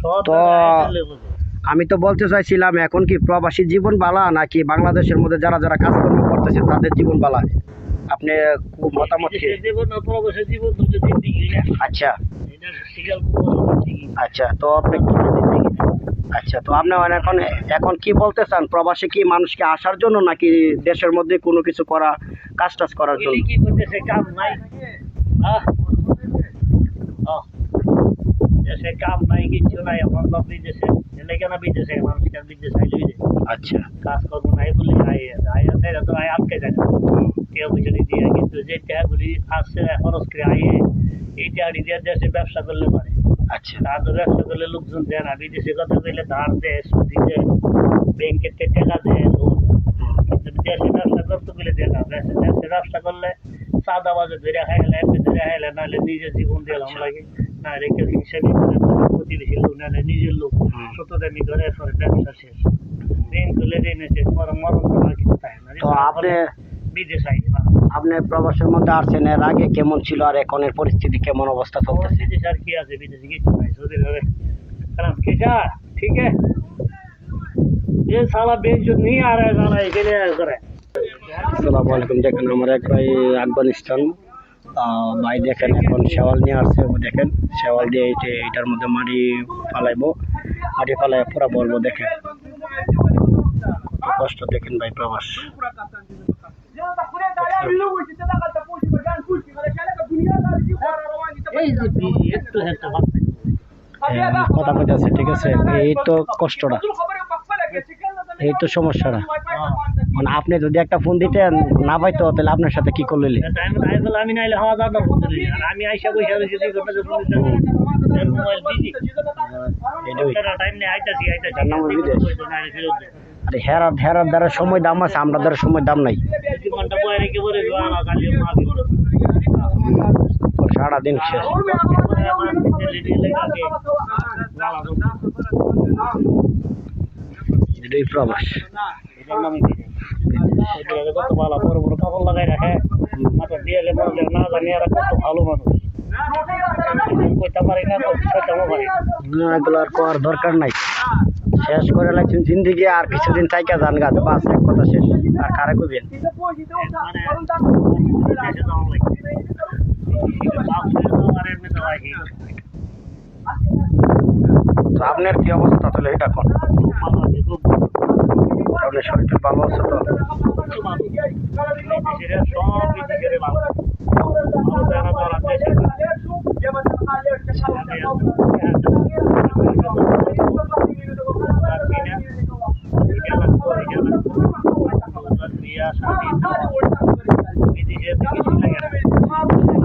তো আমি তো বলতে চাইছিলাম, এখন কি প্রবাসী জীবন বালা নাকি বাংলাদেশের মধ্যে যারা যারা কাজকর্ম করতেছে তাদের জীবন বালা? আপনি মতামত কি? আচ্ছা আচ্ছা, তো আপনি এখন এখন কি বলতে চান? প্রবাসী কি মানুষকে আসার জন্য নাকি দেশের মধ্যে কোনো কিছু করা, কাজ টাজ করার জন্য? দেশে কাম নাই, কিচ্ছু নাই, এখন সব বিদেশে। এলে কেন বিদেশে মানুষকে বিদেশে আইলে? আচ্ছা, কাজকর্ম নাই বলে আইয়া তো আটকে যায় না কেউ বুঝে দিয়ে। কিন্তু যে টাকাগুলি আসছে খরচ করে আইয়ে, এই টাকাটি দিয়ে দেশে ব্যবসা করলে পারে। আচ্ছা, তার তো ব্যবসা করলে লোকজন দেয় না। বিদেশে কথা কইলে ধার দেয়, সুদি দেয়, ব্যাংকের টাকা দেয় লোন। কিন্তু দেশে ব্যবসা করতে গেলে দেয় না। দেশে ব্যবসা করলে সাদা বাজে ধরে খাইলে, এমনি ধরে খাইলে, নাহলে নিজের জীবন দিলাম লাগে, না রেখে হিসাবে প্রতিবেশী লোক, নাহলে নিজের লোক ছোট দামি ধরে ব্যবসা শেষ। ঋণ তুলে ঋণে শেষ, মরণ ছাড়া কিছু থাকে না। তো আপনি বিদেশ আইনি আপনি প্রবাসের মধ্যে আসছেন, এর আগে কেমন ছিল আর এখনের পরিস্থিতি কেমন অবস্থা চলতেছে? বিদেশে আর কি আছে? বিদেশে কিছু নাই, সৌদি আরবে কারণ কিসা ঠিক আছে যে সালা বেঞ্চুর নিয়ে আর জানা এখানে করে। আসসালামু আলাইকুম। দেখেন আমার এক ভাই আফগানিস্তান ভাই, দেখেন এখন শেওয়াল নিয়ে আসছে। দেখেন শেওয়াল দিয়ে এইটার মধ্যে মাটি ফালাইবো, মাটি ফালাই পুরা বলবো। দেখেন কত কষ্ট, দেখেন ভাই প্রবাস। কথা বলতেছে, ঠিক আছে, এই তো কষ্টটা, এই তো সমস্যাটা। মানে আপনি যদি একটা ফোন দিতেন না পাইতো, তাহলে আপনার সাথে কি করলে? আমি নাইলে হাওয়া দাদা বলতে আমি আইসা বসে মোবাইল বিজি টাইম নেই, আইতাছি আরে হেরার দ্বারা সময় দাম আছে, আমরা দ্বারা সময় দাম নাই। ঘন্টা পরে রেখে বলে সারাদিন শেষ। এটাই প্রবাস। কত ভালো বড় বড় কাপড় লাগাই রাখে, মাথা দিয়ে না জানি আর কত ভালো মানুষ। কইতে পারি না, পারি না, এগুলো আর কোয়ার দরকার নাই। শেষ করে লাগছেন জিন্দিগি, আর কিছুদিন থাইকা যান গাছ, বাস এক কথা শেষ। আর কারে কইবেন? তো আপনার কি অবস্থা তাহলে? এটা কোন আপনার শরীরটা ভালো আছে তো?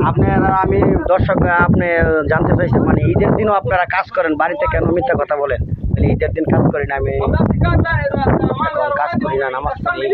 আপনার আমি দর্শক, আপনি জানতে চাইছেন মানে ঈদের দিনও আপনারা কাজ করেন, বাড়িতে কেন মিথ্যা কথা বলেন? ঈদের দিন কাজ করি না, আমি কাজ করি না, নামাজ পড়ি।